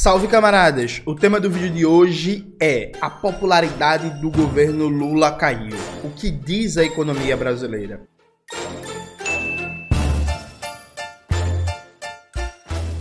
Salve, camaradas! O tema do vídeo de hoje é: a popularidade do governo Lula caiu. O que diz a economia brasileira?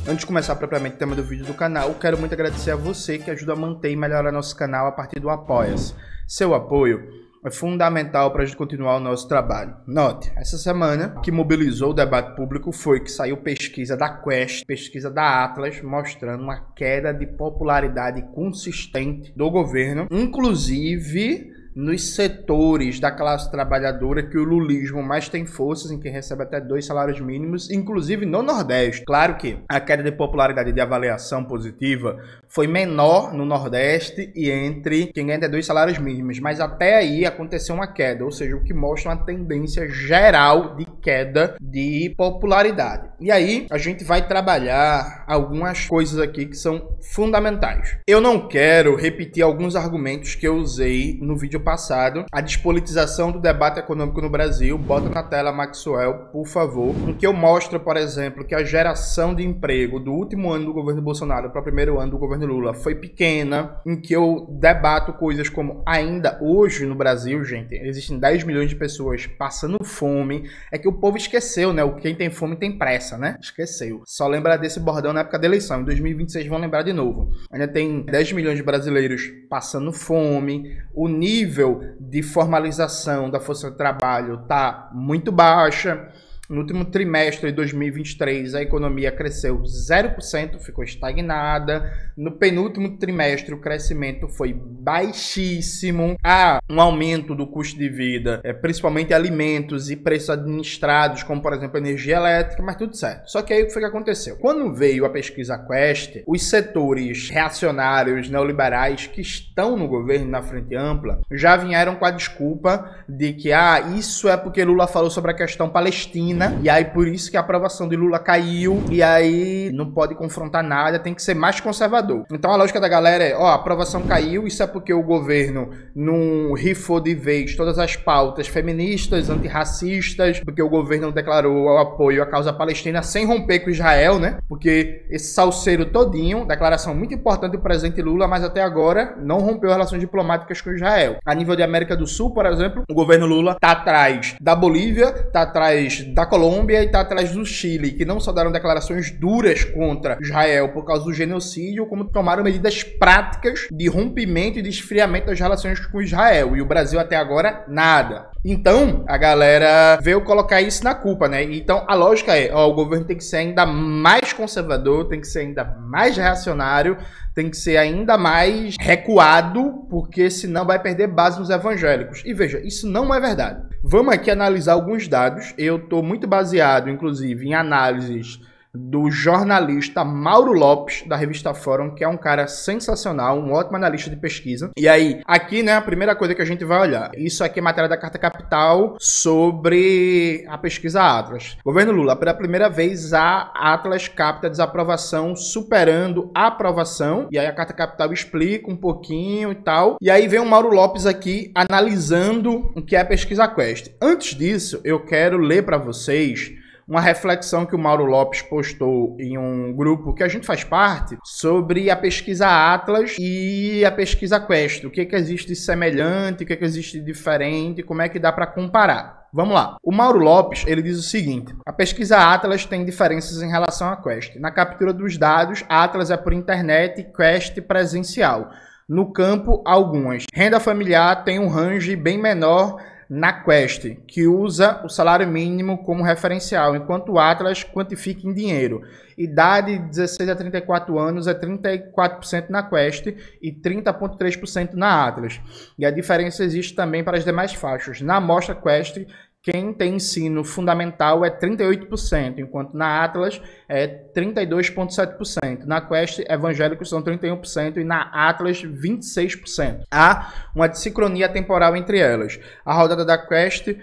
Antes de começar propriamente o tema do vídeo do canal, quero muito agradecer a você que ajuda a manter e melhorar nosso canal a partir do Apoia-se. Seu apoio é fundamental para a gente continuar o nosso trabalho. Note, essa semana o que mobilizou o debate público foi que saiu pesquisa da Quest, pesquisa da Atlas, mostrando uma queda de popularidade consistente do governo, inclusive nos setores da classe trabalhadora que o lulismo mais tem forças, em que recebe até 2 salários mínimos, inclusive no Nordeste. Claro que a queda de popularidade de avaliação positiva foi menor no Nordeste e entre quem ganha até 2 salários mínimos, mas até aí aconteceu uma queda, ou seja, o que mostra uma tendência geral de queda de popularidade. E aí a gente vai trabalhar algumas coisas aqui que são fundamentais. Eu não quero repetir alguns argumentos que eu usei no vídeo passado, a despolitização do debate econômico no Brasil. Bota na tela, Maxwell, por favor, em que eu mostro, por exemplo, que a geração de emprego do último ano do governo Bolsonaro para o primeiro ano do governo Lula foi pequena, em que eu debato coisas como ainda hoje no Brasil, gente, existem 10 milhões de pessoas passando fome. É que o povo esqueceu, né? Quem tem fome tem pressa, né? Esqueceu. Só lembra desse bordão na época da eleição. Em 2026 vão lembrar de novo. Ainda tem 10 milhões de brasileiros passando fome. O nível de formalização da força de trabalho está muito baixa. No último trimestre de 2023, a economia cresceu 0%, ficou estagnada. No penúltimo trimestre, o crescimento foi baixíssimo. Há um aumento do custo de vida, principalmente alimentos e preços administrados, como, por exemplo, energia elétrica, mas tudo certo. Só que aí o que foi que aconteceu? Quando veio a pesquisa Quest, os setores reacionários, neoliberais, que estão no governo, na frente ampla, já vieram com a desculpa de que isso é porque Lula falou sobre a questão palestina, e aí por isso que a aprovação de Lula caiu, e aí não pode confrontar nada, tem que ser mais conservador. Então a lógica da galera é, a aprovação caiu, isso é porque o governo não rifou de vez todas as pautas feministas, antirracistas, porque o governo declarou o apoio à causa palestina sem romper com Israel, né? Porque esse salseiro todinho, declaração muito importante do presidente Lula, mas até agora não rompeu relações diplomáticas com Israel. A nível de América do Sul, por exemplo, o governo Lula tá atrás da Bolívia, tá atrás da Colômbia e está atrás do Chile, que não só deram declarações duras contra Israel por causa do genocídio, como tomaram medidas práticas de rompimento e de esfriamento das relações com Israel. E o Brasil até agora, nada. Então, a galera veio colocar isso na culpa, né? Então, a lógica é, o governo tem que ser ainda mais conservador, tem que ser ainda mais reacionário, tem que ser ainda mais recuado, porque senão vai perder base nos evangélicos. E veja, isso não é verdade. Vamos aqui analisar alguns dados. Eu estou muito baseado, inclusive, em análises do jornalista Mauro Lopes, da revista Fórum, que é um cara sensacional, um ótimo analista de pesquisa. E aí, aqui, né, a primeira coisa que a gente vai olhar, isso aqui é matéria da Carta Capital sobre a pesquisa Atlas. Governo Lula, pela primeira vez, a Atlas capta desaprovação superando a aprovação, e aí a Carta Capital explica um pouquinho e tal, e aí vem o Mauro Lopes aqui analisando o que é a pesquisa Quest. Antes disso, eu quero ler para vocês uma reflexão que o Mauro Lopes postou em um grupo que a gente faz parte sobre a pesquisa Atlas e a pesquisa Quest. O que existe de semelhante, o que existe de diferente, como é que dá para comparar. Vamos lá. O Mauro Lopes, ele diz o seguinte: a pesquisa Atlas tem diferenças em relação à Quest. Na captura dos dados, Atlas é por internet e Quest presencial. No campo, algumas. Renda familiar tem um range bem menor na Quest, que usa o salário mínimo como referencial, enquanto o Atlas quantifica em dinheiro. Idade de 16 a 34 anos é 34% na Quest e 30,3% na Atlas. E a diferença existe também para as demais faixas. Na amostra Quest, quem tem ensino fundamental é 38%, enquanto na Atlas é 32,7%. Na Quest, evangélicos são 31% e na Atlas, 26%. Há uma dissincronia temporal entre elas. A rodada da Quest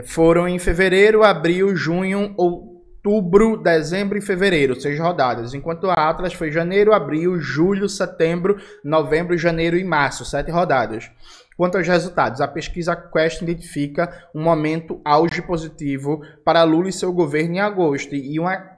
foram em fevereiro, abril, junho, outubro, dezembro e fevereiro, 6 rodadas, enquanto a Atlas foi janeiro, abril, julho, setembro, novembro, janeiro e março, 7 rodadas. Quanto aos resultados, a pesquisa Quest identifica um momento auge positivo para Lula e seu governo em agosto e uma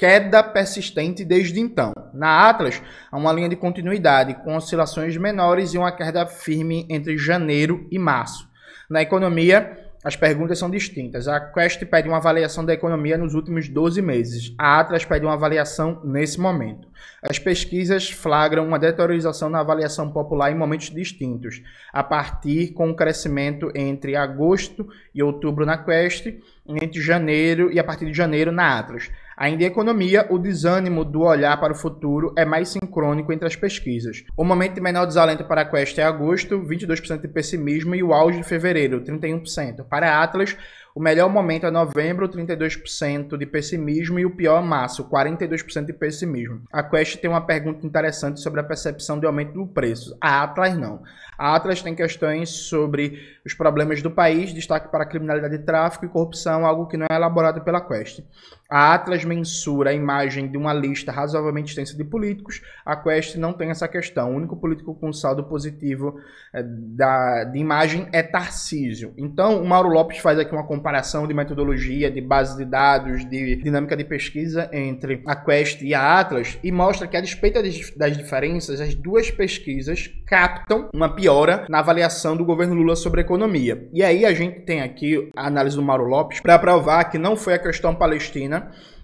queda persistente desde então. Na Atlas, há uma linha de continuidade, com oscilações menores e uma queda firme entre janeiro e março. Na economia, as perguntas são distintas. A Quest pede uma avaliação da economia nos últimos 12 meses. A Atlas pede uma avaliação nesse momento. As pesquisas flagram uma deteriorização na avaliação popular em momentos distintos, a partir com o crescimento entre agosto e outubro na Quest, entre janeiro e a partir de janeiro na Atlas. Ainda em economia, o desânimo do olhar para o futuro é mais sincrônico entre as pesquisas. O momento de menor desalento para a Quest é agosto, 22% de pessimismo, e o auge de fevereiro, 31%. Para a Atlas, o melhor momento é novembro, 32% de pessimismo, e o pior março, 42% de pessimismo. A Quest tem uma pergunta interessante sobre a percepção de aumento do preço. A Atlas não. A Atlas tem questões sobre os problemas do país, destaque para a criminalidade de tráfico e corrupção, algo que não é elaborado pela Quest. A Atlas mensura a imagem de uma lista razoavelmente extensa de políticos. A Quest não tem essa questão. O único político com saldo positivo de imagem é Tarcísio. Então, o Mauro Lopes faz aqui uma comparação de metodologia, de base de dados, de dinâmica de pesquisa entre a Quest e a Atlas e mostra que, a despeito das diferenças, as duas pesquisas captam uma piora na avaliação do governo Lula sobre a economia. E aí a gente tem aqui a análise do Mauro Lopes para provar que não foi a questão palestina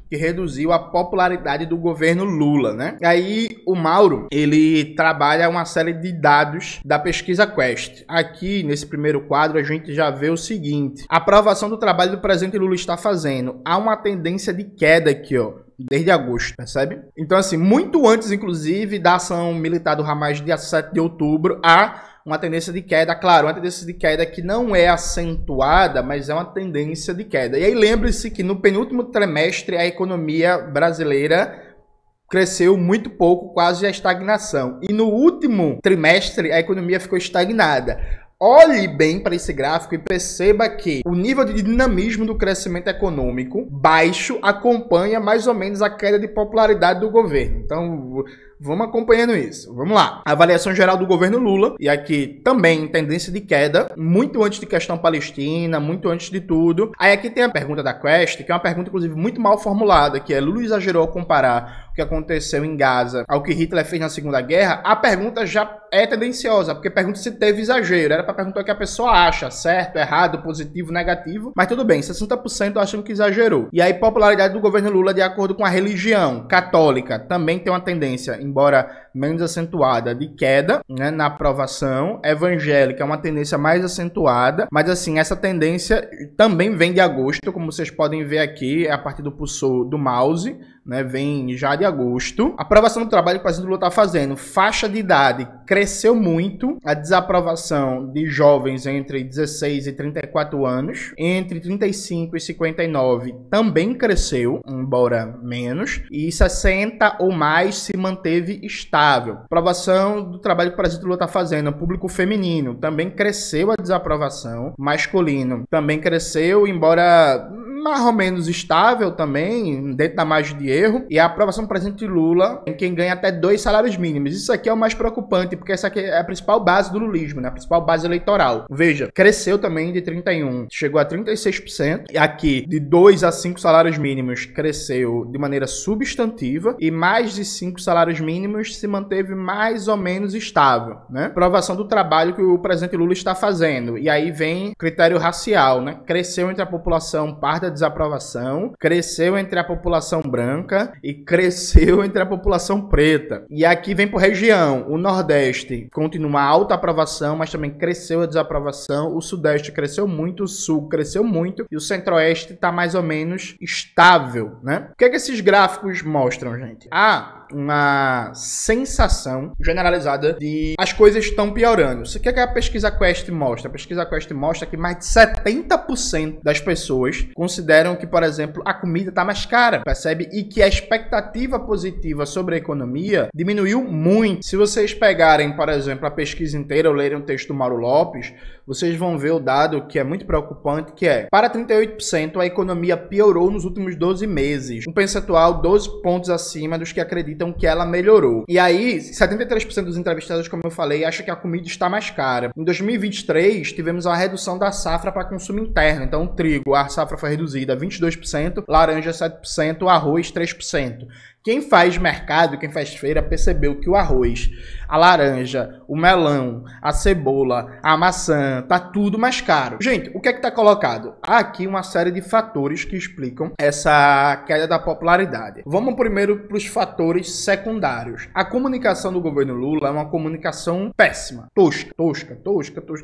que reduziu a popularidade do governo Lula, né? E aí o Mauro, ele trabalha uma série de dados da pesquisa Quest. Aqui, nesse primeiro quadro, a gente já vê o seguinte: a aprovação do trabalho do presidente Lula está fazendo. Há uma tendência de queda aqui, ó, desde agosto, percebe? Então, assim, muito antes, inclusive, da ação militar do Hamas, dia 7 de outubro, há uma tendência de queda, claro, uma tendência de queda que não é acentuada, mas é uma tendência de queda. E aí lembre-se que no penúltimo trimestre a economia brasileira cresceu muito pouco, quase a estagnação. E no último trimestre a economia ficou estagnada. Olhe bem para esse gráfico e perceba que o nível de dinamismo do crescimento econômico baixo acompanha mais ou menos a queda de popularidade do governo. Então, vamos acompanhando isso. Vamos lá. A avaliação geral do governo Lula, e aqui também tendência de queda, muito antes de questão palestina, muito antes de tudo. Aí aqui tem a pergunta da Quest, que é uma pergunta, inclusive, muito mal formulada, que é: Lula exagerou ao comparar o que aconteceu em Gaza ao que Hitler fez na Segunda Guerra? A pergunta já é tendenciosa, porque pergunta se teve exagero. Era para perguntar o que a pessoa acha, certo, errado, positivo, negativo. Mas tudo bem, 60% acham que exagerou. E aí, popularidade do governo Lula de acordo com a religião católica também tem uma tendência, embora menos acentuada, de queda, né, na aprovação. Evangélica é uma tendência mais acentuada, mas assim, essa tendência também vem de agosto, como vocês podem ver aqui, é a partir do pulsor do mouse, né, vem já de agosto. A aprovação do trabalho que o presidente Lula está fazendo, faixa de idade cresceu muito, a desaprovação de jovens entre 16 e 34 anos, entre 35 e 59 também cresceu, embora menos, e 60 ou mais se manteve estável. Aprovação do trabalho que o presidente Lula está fazendo, público feminino, também cresceu a desaprovação, masculino também cresceu, embora mais ou menos estável também, dentro da margem de erro. E a aprovação do presidente Lula em quem ganha até 2 salários mínimos. Isso aqui é o mais preocupante, porque essa aqui é a principal base do lulismo, né? A principal base eleitoral. Veja, cresceu também de 31%, chegou a 36%. E aqui, de 2 a 5 salários mínimos, cresceu de maneira substantiva. E mais de 5 salários mínimos se manteve mais ou menos estável, né? Aprovação do trabalho que o presidente Lula está fazendo. E aí vem critério racial, né? Cresceu entre a população parda, desaprovação, cresceu entre a população branca e cresceu entre a população preta. E aqui vem por região. O Nordeste continua alta aprovação, mas também cresceu a desaprovação. O Sudeste cresceu muito, o Sul cresceu muito e o Centro-Oeste está mais ou menos estável, né? O que é que esses gráficos mostram, gente? Uma sensação generalizada de as coisas estão piorando. O que é que a pesquisa Quest mostra? A pesquisa Quest mostra que mais de 70% das pessoas consideram que, por exemplo, a comida está mais cara, percebe? E que a expectativa positiva sobre a economia diminuiu muito. Se vocês pegarem, por exemplo, a pesquisa inteira ou lerem o texto do Mauro Lopes, vocês vão ver o dado que é muito preocupante, que é, para 38%, a economia piorou nos últimos 12 meses. Um percentual 12 pontos acima dos que acreditam que ela melhorou. E aí, 73% dos entrevistados, como eu falei, acham que a comida está mais cara. Em 2023, tivemos uma redução da safra para consumo interno. Então, o trigo, a safra foi reduzida reduzida 22%, laranja 7%, arroz 3%. Quem faz mercado, quem faz feira, percebeu que o arroz, a laranja, o melão, a cebola, a maçã, tá tudo mais caro. Gente, o que é que tá colocado? Há aqui uma série de fatores que explicam essa queda da popularidade. Vamos primeiro para os fatores secundários. A comunicação do governo Lula é uma comunicação péssima, tosca,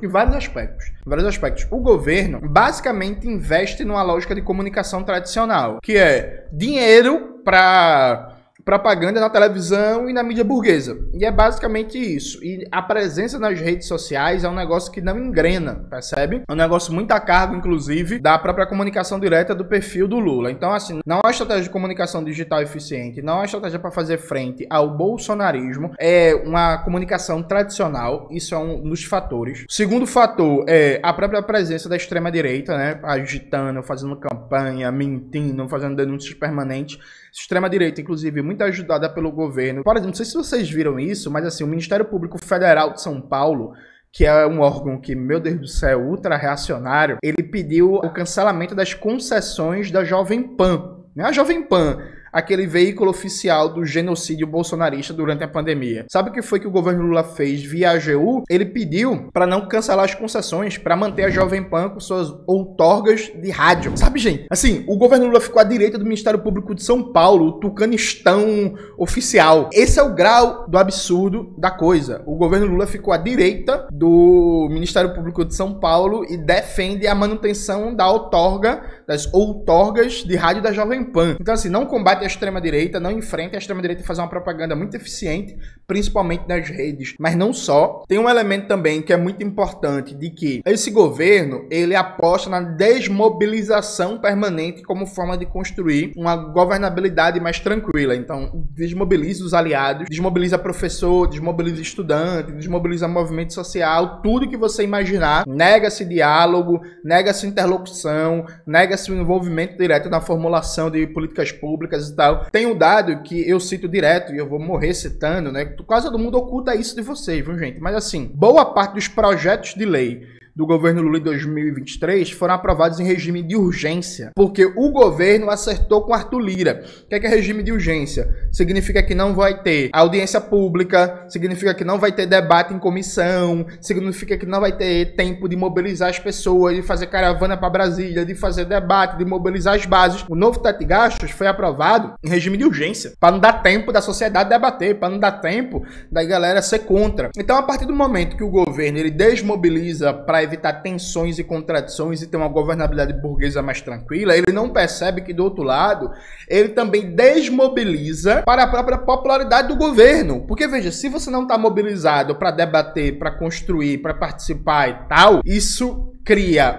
em vários aspectos. O governo basicamente investe numa lógica de comunicação tradicional, que é dinheiro para propaganda na televisão e na mídia burguesa. E é basicamente isso. E a presença nas redes sociais é um negócio que não engrena, percebe? É um negócio muito a cargo, inclusive, da própria comunicação direta do perfil do Lula. Então, assim, não é uma estratégia de comunicação digital eficiente, não é uma estratégia para fazer frente ao bolsonarismo, é uma comunicação tradicional, isso é um dos fatores. O segundo fator é a própria presença da extrema-direita, né? Agitando, fazendo campanha, mentindo, fazendo denúncias permanentes. Extrema-direita, inclusive, muito ajudada pelo governo. Por exemplo, não sei se vocês viram isso, mas assim, o Ministério Público Federal de São Paulo, que é um órgão que, meu Deus do céu, ultra-reacionário, ele pediu o cancelamento das concessões da Jovem Pan. A Jovem Pan, aquele veículo oficial do genocídio bolsonarista durante a pandemia. Sabe o que foi que o governo Lula fez via AGU? Ele pediu para não cancelar as concessões, para manter a Jovem Pan com suas outorgas de rádio. Sabe, gente? Assim, o governo Lula ficou à direita do Ministério Público de São Paulo, o tucanistão oficial. Esse é o grau do absurdo da coisa. O governo Lula ficou à direita do Ministério Público de São Paulo e defende a manutenção da outorga, das outorgas de rádio da Jovem Pan. Então, assim, não combate a extrema-direita, não enfrenta a extrema-direita e faz uma propaganda muito eficiente, principalmente nas redes. Mas não só. Tem um elemento também que é muito importante, de que esse governo, ele aposta na desmobilização permanente como forma de construir uma governabilidade mais tranquila. Então, desmobiliza os aliados, desmobiliza professor, desmobiliza estudante, desmobiliza movimento social, tudo que você imaginar. Nega-se diálogo, nega-se interlocução, nega-se o envolvimento direto na formulação de políticas públicas e tal. Tem um dado que eu cito direto e eu vou morrer citando, né? Quase todo mundo oculta isso de vocês, viu, gente? Mas assim, boa parte dos projetos de lei do governo Lula em 2023 foram aprovados em regime de urgência, porque o governo acertou com Arthur Lira. O que é regime de urgência? Significa que não vai ter audiência pública, significa que não vai ter debate em comissão, significa que não vai ter tempo de mobilizar as pessoas, de fazer caravana para Brasília, de fazer debate, de mobilizar as bases. O novo teto de gastos foi aprovado em regime de urgência, para não dar tempo da sociedade debater, para não dar tempo da galera ser contra. Então, a partir do momento que o governo ele desmobiliza para evitar tensões e contradições e ter uma governabilidade burguesa mais tranquila, ele não percebe que do outro lado, ele também desmobiliza para a própria popularidade do governo. Porque veja, se você não está mobilizado para debater, para construir, para participar e tal, isso cria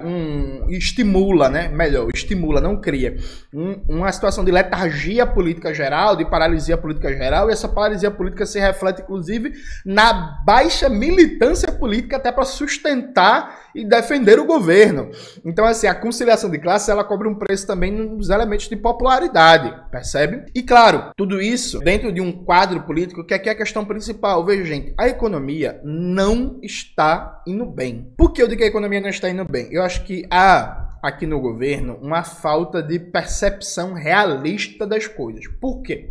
estimula, né? Melhor, estimula, não cria. Uma situação de letargia política geral, de paralisia política geral, e essa paralisia política se reflete, inclusive, na baixa militância política até para sustentar e defender o governo. Então, assim, a conciliação de classes, ela cobra um preço também nos elementos de popularidade, percebe? E, claro, tudo isso dentro de um quadro político que aqui é a questão principal. Veja, gente, a economia não está indo bem. Por que eu digo que a economia não está indo bem? Eu acho que há aqui no governo uma falta de percepção realista das coisas. Por quê?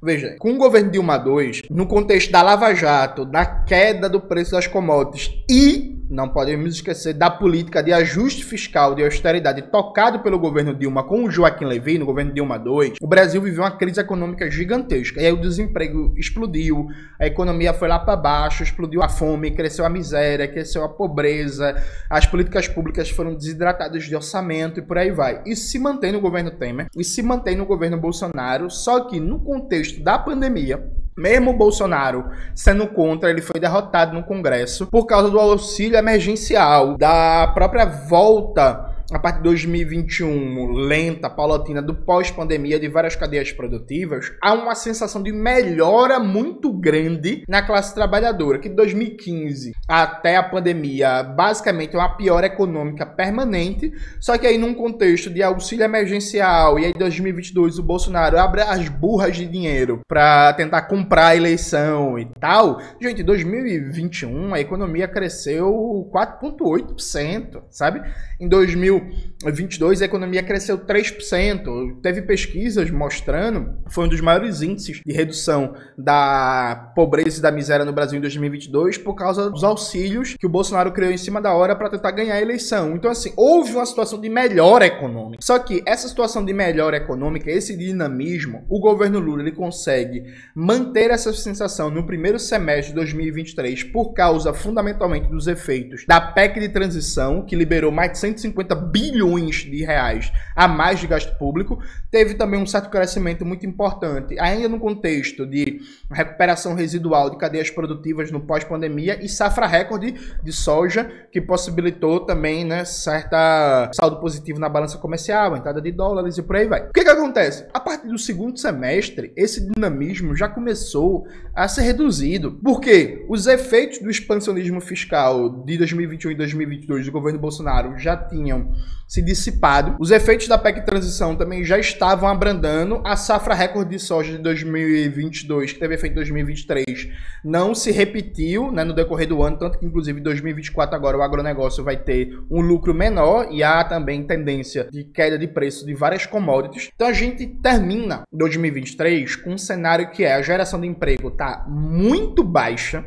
Veja, com o governo Dilma II, no contexto da Lava Jato, da queda do preço das commodities e, não podemos esquecer, da política de ajuste fiscal, de austeridade tocado pelo governo Dilma com o Joaquim Levy, no governo Dilma II, o Brasil viveu uma crise econômica gigantesca. E aí o desemprego explodiu, a economia foi lá para baixo, explodiu a fome, cresceu a miséria, cresceu a pobreza, as políticas públicas foram desidratadas de orçamento e por aí vai. Isso se mantém no governo Temer e se mantém no governo Bolsonaro, só que no contexto da pandemia, mesmo o Bolsonaro sendo contra, ele foi derrotado no Congresso por causa do auxílio emergencial, da própria volta a partir de 2021, lenta, paulatina, do pós-pandemia de várias cadeias produtivas, há uma sensação de melhora muito grande na classe trabalhadora, que de 2015 até a pandemia, basicamente é uma piora econômica permanente, só que aí num contexto de auxílio emergencial, e aí em 2022 o Bolsonaro abre as burras de dinheiro para tentar comprar a eleição e tal, gente, em 2021 a economia cresceu 4,8%, sabe? Em 2000 2022 a economia cresceu 3%. Teve pesquisas mostrando, foi um dos maiores índices de redução da pobreza e da miséria no Brasil em 2022 por causa dos auxílios que o Bolsonaro criou em cima da hora para tentar ganhar a eleição. Então, assim, houve uma situação de melhora econômica. Só que essa situação de melhora econômica, esse dinamismo, o governo Lula ele consegue manter essa sensação no primeiro semestre de 2023 por causa, fundamentalmente, dos efeitos da PEC de transição, que liberou mais de 150 bilhões de reais a mais de gasto público. Teve também um certo crescimento muito importante, ainda no contexto de recuperação residual de cadeias produtivas no pós-pandemia e safra recorde de soja, que possibilitou também, né, certa saldo positivo na balança comercial, entrada de dólares e por aí vai. O que acontece? A partir do segundo semestre, esse dinamismo já começou a ser reduzido, porque os efeitos do expansionismo fiscal de 2021 e 2022 do governo Bolsonaro já tinham se dissipado, os efeitos da PEC de transição também já estavam abrandando, a safra recorde de soja de 2022, que teve efeito em 2023, não se repetiu, né, no decorrer do ano, tanto que inclusive em 2024 agora o agronegócio vai ter um lucro menor e há também tendência de queda de preço de várias commodities. Então a gente termina 2023 com um cenário que é a geração de emprego está muito baixa,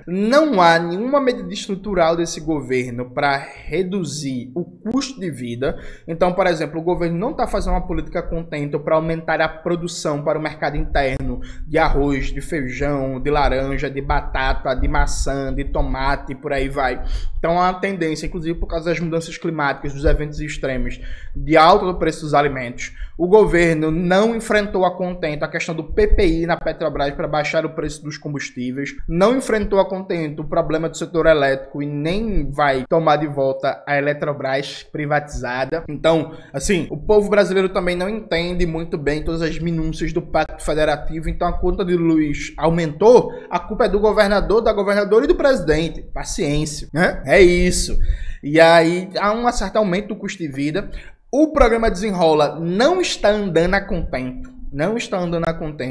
não há nenhuma medida estrutural desse governo para reduzir o custo de vida. Então, por exemplo, o governo não está fazendo uma política contento para aumentar a produção para o mercado interno de arroz, de feijão, de laranja, de batata, de maçã, de tomate, por aí vai. Então há uma tendência, inclusive por causa das mudanças climáticas, dos eventos extremos, de alta do preço dos alimentos. O governo não enfrentou a contento a questão do PPI na Petrobras para baixar o preço dos combustíveis, não enfrentou a contento o problema do setor elétrico e nem vai tomar de volta a Eletrobras privatizada. Então, assim, o povo brasileiro também não entende muito bem todas as minúcias do Pacto Federativo, então a conta de luz aumentou, a culpa é do governador, da governadora e do presidente. Paciência, né? É isso. E aí há um certo aumento do custo de vida. O programa Desenrola não está andando a contento.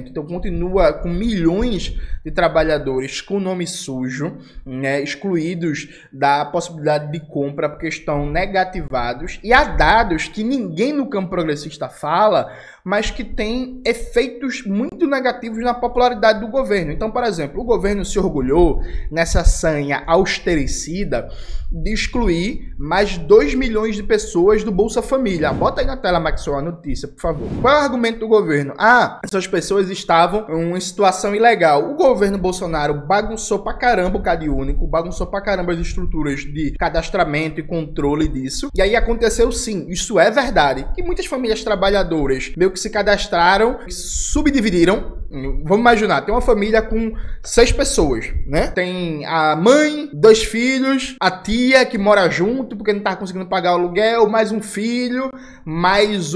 Então continua com milhões de trabalhadores com nome sujo, né, excluídos da possibilidade de compra porque estão negativados. E há dados que ninguém no campo progressista fala, mas que tem efeitos muito negativos na popularidade do governo. Então, por exemplo, o governo se orgulhou nessa sanha austericida de excluir mais 2 milhões de pessoas do Bolsa Família. Bota aí na tela, Maxwell, a notícia, por favor. Qual é o argumento do governo? Essas pessoas estavam em uma situação ilegal. O governo Bolsonaro bagunçou pra caramba o CadÚnico, bagunçou pra caramba as estruturas de cadastramento e controle disso. E aí aconteceu sim, isso é verdade, que muitas famílias trabalhadoras meio que se cadastraram, subdividiram. Vamos imaginar, tem uma família com 6 pessoas, né? Tem a mãe, 2 filhos, a tia que mora junto porque não tá conseguindo pagar o aluguel, mais um filho, mais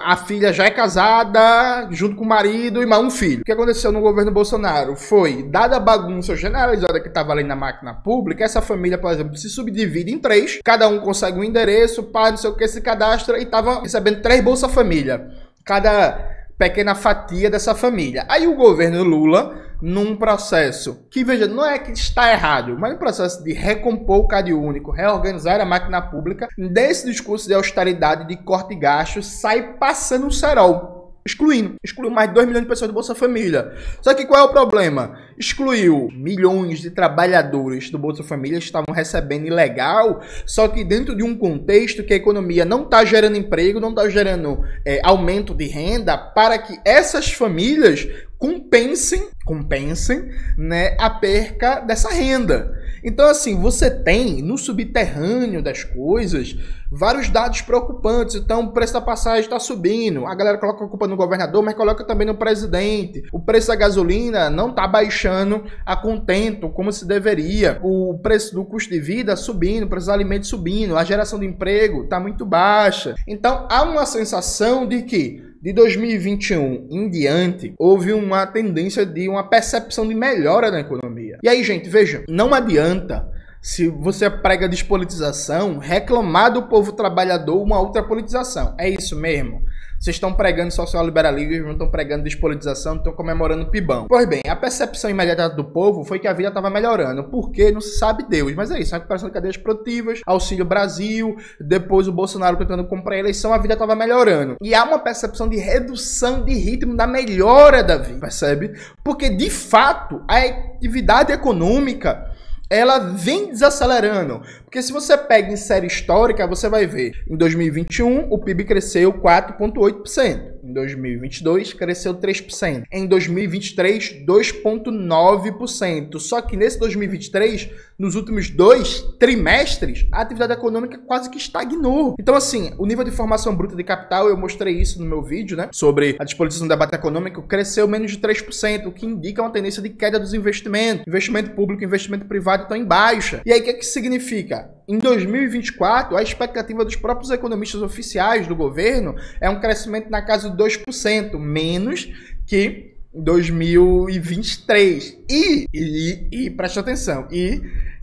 a filha já é casada, junto com o marido e mais um filho. O que aconteceu no governo Bolsonaro foi, dada a bagunça generalizada que estava ali na máquina pública, essa família, por exemplo, se subdivide em 3, cada um consegue um endereço, pai, não sei o que, se cadastra e estava recebendo 3 Bolsa Família. Cada pequena fatia dessa família. Aí o governo Lula, num processo que, veja, não é que está errado, mas um processo de recompor o CadÚnico, reorganizar a máquina pública, desse discurso de austeridade, de corte de gastos, sai passando um cerol. Excluiu mais de 2 milhões de pessoas do Bolsa Família. Só que qual é o problema? Excluiu milhões de trabalhadores do Bolsa Família que estavam recebendo ilegal, só que dentro de um contexto que a economia não está gerando emprego, não está gerando aumento de renda, para que essas famílias compensem, né, a perca dessa renda. Então, assim, você tem no subterrâneo das coisas vários dados preocupantes. Então, o preço da passagem está subindo. A galera coloca a culpa no governador, mas coloca também no presidente. O preço da gasolina não está baixando a contento, como se deveria. O preço do custo de vida subindo, o preço dos alimentos subindo. A geração de emprego está muito baixa. Então, há uma sensação de que de 2021 em diante, houve uma tendência de uma percepção de melhora na economia. E aí, gente, veja, não adianta, se você prega despolitização, reclamar do povo trabalhador uma outra politização. É isso mesmo. Vocês estão pregando social liberalismo, não estão pregando despolitização, estão comemorando o PIBão. Pois bem, a percepção imediata do povo foi que a vida estava melhorando. Por quê? Não se sabe Deus. Mas é isso, a recuperação de cadeias produtivas, Auxílio Brasil, depois o Bolsonaro tentando comprar a eleição, a vida estava melhorando. E há uma percepção de redução de ritmo da melhora da vida, percebe? Porque, de fato, a atividade econômica ela vem desacelerando. Porque se você pega em série histórica, você vai ver, em 2021 o PIB cresceu 4,8%. Em 2022 cresceu 3%. Em 2023, 2,9%. Só que nesse 2023, nos últimos 2 trimestres, a atividade econômica quase que estagnou. Então, assim, o nível de formação bruta de capital, eu mostrei isso no meu vídeo, né? Sobre a despolitização do debate econômico, cresceu menos de 3%, o que indica uma tendência de queda dos investimentos. Investimento público e investimento privado estão em baixa. E aí, o que é que significa? Em 2024, a expectativa dos próprios economistas oficiais do governo é um crescimento na casa de 2%, menos que em 2023. E preste atenção,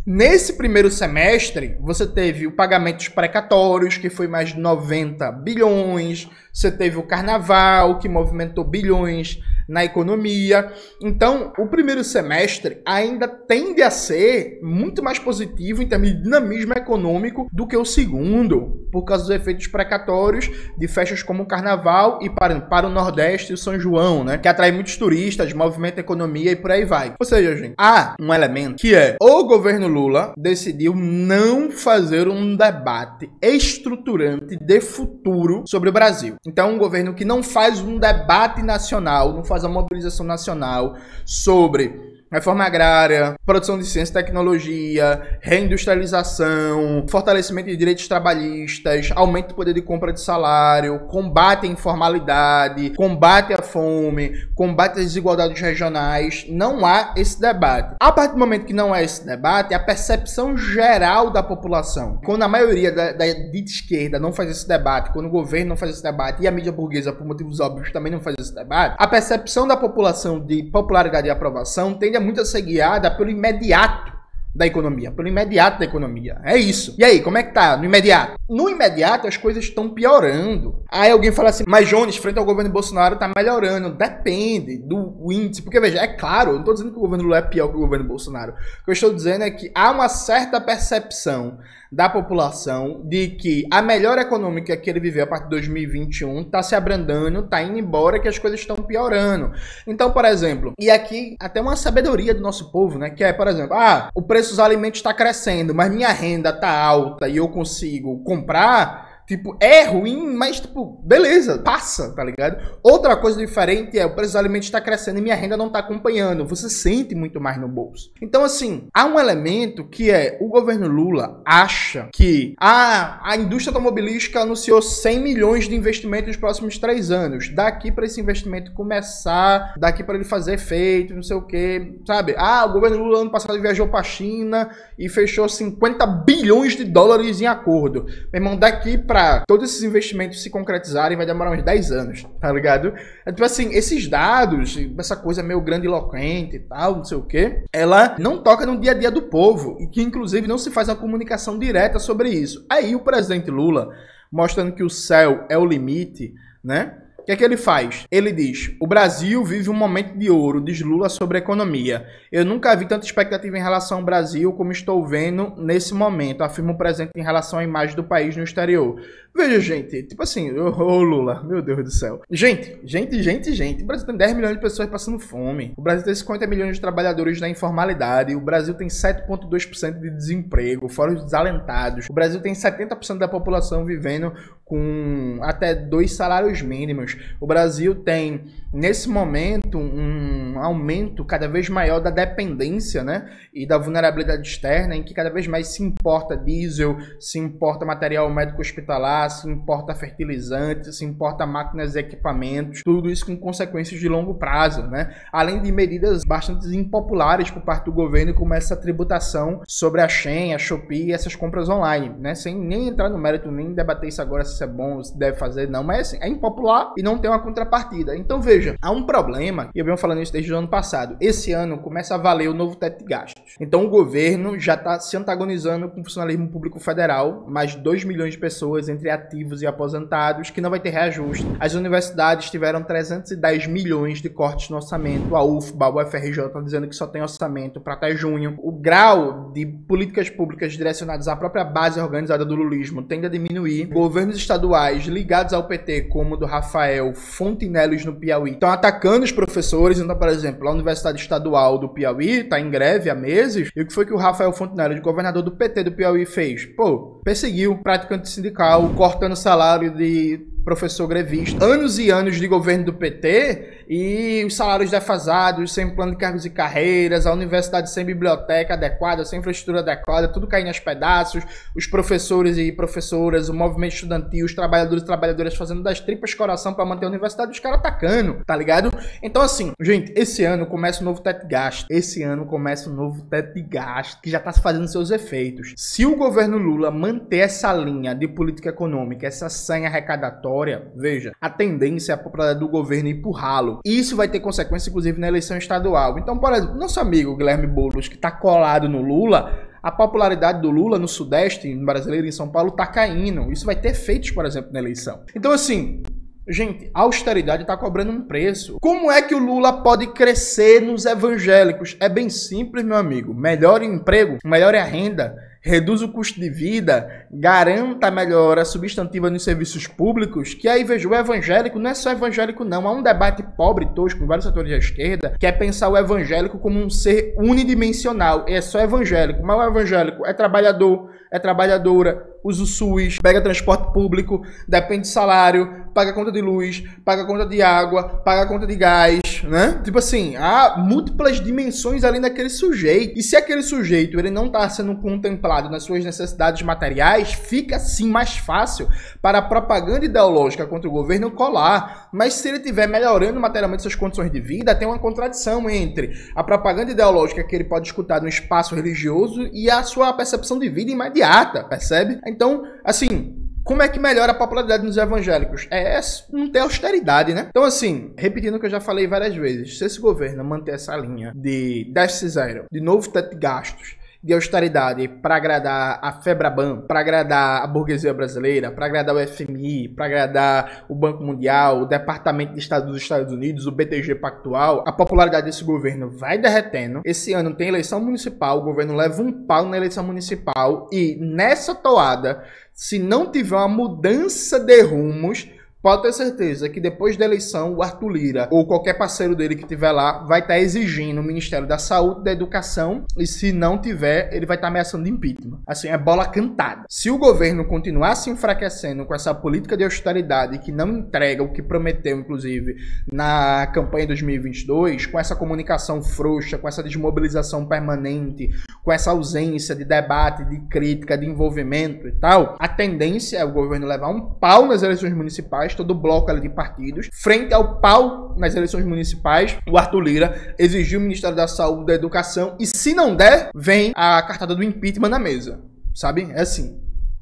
nesse primeiro semestre, você teve o pagamento dos precatórios, que foi mais de 90 bilhões, você teve o carnaval, que movimentou bilhões na economia. Então, o primeiro semestre ainda tende a ser muito mais positivo em termos de dinamismo econômico do que o segundo, por causa dos efeitos precatórios de festas como o Carnaval e para o Nordeste e o São João, né? Que atrai muitos turistas, movimenta a economia e por aí vai. Ou seja, gente, há um elemento que é o governo Lula decidiu não fazer um debate estruturante de futuro sobre o Brasil. Então, um governo que não faz um debate nacional, não faz a mobilização nacional sobre reforma agrária, produção de ciência e tecnologia, reindustrialização, fortalecimento de direitos trabalhistas, aumento do poder de compra de salário, combate à informalidade, combate à fome, combate às desigualdades regionais. Não há esse debate. A partir do momento que não há esse debate, a percepção geral da população, quando a maioria da dita esquerda não faz esse debate, quando o governo não faz esse debate e a mídia burguesa, por motivos óbvios, também não faz esse debate, a percepção da população de popularidade e aprovação tende muito a ser guiada pelo imediato da economia, pelo imediato da economia. É isso. E aí, como é que tá no imediato? No imediato, as coisas estão piorando. Aí alguém fala assim, mas Jones, frente ao governo Bolsonaro, tá melhorando. Depende do índice. Porque, veja, é claro, eu não tô dizendo que o governo Lula é pior que o governo Bolsonaro. O que eu estou dizendo é que há uma certa percepção da população de que a melhora econômica que ele viveu a partir de 2021 está se abrandando, está indo embora, que as coisas estão piorando. Então, por exemplo, e aqui até uma sabedoria do nosso povo, né? Que é, por exemplo, o preço dos alimentos está crescendo, mas minha renda está alta e eu consigo comprar. Tipo, é ruim, mas, tipo, beleza, passa, tá ligado? Outra coisa diferente é o preço dos alimentos está crescendo e minha renda não está acompanhando. Você sente muito mais no bolso. Então, assim, há um elemento que é o governo Lula acha que a indústria automobilística anunciou 100 milhões de investimento nos próximos 3 anos. Daqui para esse investimento começar, daqui para ele fazer efeito, não sei o quê, sabe? O governo Lula ano passado viajou para a China e fechou 50 bilhões de dólares em acordo. Meu irmão, daqui para todos esses investimentos se concretizarem vai demorar uns 10 anos, tá ligado? É tipo assim, esses dados, essa coisa meio grandiloquente e tal, não sei o quê, ela não toca no dia a dia do povo e que inclusive não se faz uma comunicação direta sobre isso. Aí o presidente Lula, mostrando que o céu é o limite, né? O que é que ele faz? Ele diz, o Brasil vive um momento de ouro, diz Lula sobre a economia. Eu nunca vi tanta expectativa em relação ao Brasil como estou vendo nesse momento, afirma o presidente em relação à imagem do país no exterior. Veja, gente, tipo assim, Lula, meu Deus do céu. Gente. O Brasil tem 10 milhões de pessoas passando fome. O Brasil tem 50 milhões de trabalhadores na informalidade. O Brasil tem 7,2% de desemprego, fora os desalentados. O Brasil tem 70% da população vivendo com até 2 salários mínimos. O Brasil tem, nesse momento, um aumento cada vez maior da dependência, né? E da vulnerabilidade externa, em que cada vez mais se importa diesel, se importa material médico hospitalar, se importa fertilizantes, se importa máquinas e equipamentos, tudo isso com consequências de longo prazo, né? Além de medidas bastante impopulares por parte do governo, como essa tributação sobre a Shein, a Shopee e essas compras online, né? Sem nem entrar no mérito, nem debater isso agora, essa isso é bom, se deve fazer, não. Mas assim, é impopular e não tem uma contrapartida. Então veja, há um problema, e eu venho falando isso desde o ano passado. Esse ano começa a valer o novo teto de gastos. Então o governo já está se antagonizando com o funcionalismo público federal, mais 2 milhões de pessoas entre ativos e aposentados, que não vai ter reajuste. As universidades tiveram 310 milhões de cortes no orçamento. A UFBA, a UFRJ está dizendo que só tem orçamento para até junho. O grau de políticas públicas direcionadas à própria base organizada do lulismo tende a diminuir. Governos estaduais ligados ao PT, como o do Rafael Fontinelli no Piauí, estão atacando os professores. Então, por exemplo, a Universidade Estadual do Piauí está em greve há meses. E o que foi que o Rafael Fontinelli, governador do PT do Piauí, fez? Pô, perseguiu praticante sindical, cortando salário de professor grevista. Anos e anos de governo do PT e os salários defasados, sem plano de cargos e carreiras, a universidade sem biblioteca adequada, sem infraestrutura adequada, tudo caindo aos pedaços, os professores e professoras, o movimento estudantil, os trabalhadores e trabalhadoras fazendo das tripas coração para manter a universidade, os caras atacando, tá ligado? Então assim, gente, esse ano começa o novo teto de gasto. Esse ano começa o novo teto de gasto, que já tá fazendo seus efeitos. Se o governo Lula manter essa linha de política econômica, essa sanha arrecadatória, veja, a tendência é a popularidade do governo ir pro ralo. E isso vai ter consequência, inclusive, na eleição estadual. Então, por exemplo, nosso amigo Guilherme Boulos, que tá colado no Lula, a popularidade do Lula no Sudeste, no brasileiro, em São Paulo, tá caindo. Isso vai ter efeitos, por exemplo, na eleição. Então, assim, gente, a austeridade tá cobrando um preço. Como é que o Lula pode crescer nos evangélicos? É bem simples, meu amigo. Melhore o emprego, melhore a renda, reduz o custo de vida, garanta a melhora substantiva nos serviços públicos, que aí, veja, o evangélico não é só evangélico, não. Há um debate pobre, tosco, em vários setores da esquerda, que é pensar o evangélico como um ser unidimensional. É só evangélico, mas o evangélico é trabalhador, é trabalhadora, usa o SUS, pega transporte público, depende de salário, paga conta de luz, paga conta de água, paga conta de gás, né? Tipo assim, há múltiplas dimensões além daquele sujeito. E se aquele sujeito ele não está sendo contemplado nas suas necessidades materiais, fica assim mais fácil para a propaganda ideológica contra o governo colar. Mas se ele estiver melhorando materialmente suas condições de vida, tem uma contradição entre a propaganda ideológica que ele pode escutar no espaço religioso e a sua percepção de vida imediata, percebe? Então, assim, como é que melhora a popularidade dos evangélicos? É não ter austeridade, né? Então, assim, repetindo o que eu já falei várias vezes, se esse governo manter essa linha de déficit zero, de novo teto de gastos, de austeridade para agradar a FEBRABAN, para agradar a burguesia brasileira, para agradar o FMI, para agradar o Banco Mundial, o Departamento de Estado dos Estados Unidos, o BTG Pactual, a popularidade desse governo vai derretendo. Esse ano tem eleição municipal, o governo leva um pau na eleição municipal e nessa toada, se não tiver uma mudança de rumos, pode ter certeza que depois da eleição, o Arthur Lira, ou qualquer parceiro dele que estiver lá, vai estar exigindo o Ministério da Saúde, da Educação, e se não tiver, ele vai estar ameaçando de impeachment. Assim, é bola cantada. Se o governo continuar se enfraquecendo com essa política de austeridade que não entrega o que prometeu, inclusive, na campanha de 2022, com essa comunicação frouxa, com essa desmobilização permanente, com essa ausência de debate, de crítica, de envolvimento e tal, a tendência é o governo levar um pau nas eleições municipais, todo o bloco ali de partidos, frente ao pau nas eleições municipais, o Arthur Lira exigiu o Ministério da Saúde, da Educação, e se não der, vem a cartada do impeachment na mesa, sabe? É assim,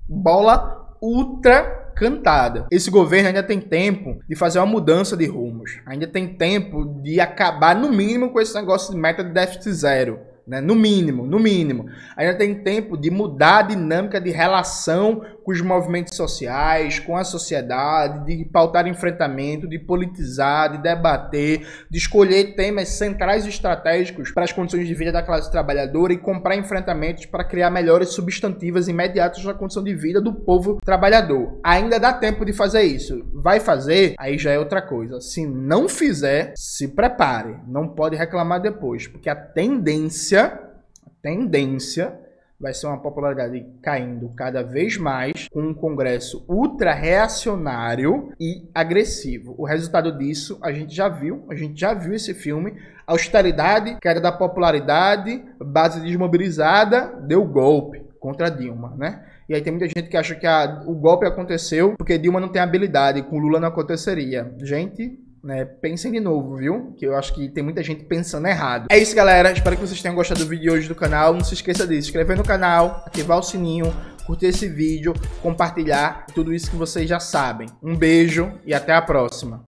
bola ultra cantada. Esse governo ainda tem tempo de fazer uma mudança de rumos, ainda tem tempo de acabar, no mínimo, com esse negócio de meta de déficit zero. Né? No mínimo. Ainda tem tempo de mudar a dinâmica de relação com os movimentos sociais, com a sociedade, de pautar enfrentamento, de politizar, de debater, de escolher temas centrais e estratégicos para as condições de vida da classe trabalhadora e comprar enfrentamentos para criar melhores substantivas imediatas na condição de vida do povo trabalhador. Ainda dá tempo de fazer isso. Vai fazer? Aí já é outra coisa. Se não fizer, se prepare. Não pode reclamar depois, porque a tendência vai ser uma popularidade caindo cada vez mais, com um Congresso ultra reacionário e agressivo. O resultado disso a gente já viu esse filme. Austeridade, queda da popularidade, base desmobilizada, deu golpe contra Dilma, né? E aí tem muita gente que acha que o golpe aconteceu porque Dilma não tem habilidade, com Lula não aconteceria. Gente, né, pensem de novo, viu? Que eu acho que tem muita gente pensando errado. É isso, galera. Espero que vocês tenham gostado do vídeo de hoje do canal. Não se esqueça de se inscrever no canal, ativar o sininho, curtir esse vídeo, compartilhar tudo isso que vocês já sabem. Um beijo e até a próxima.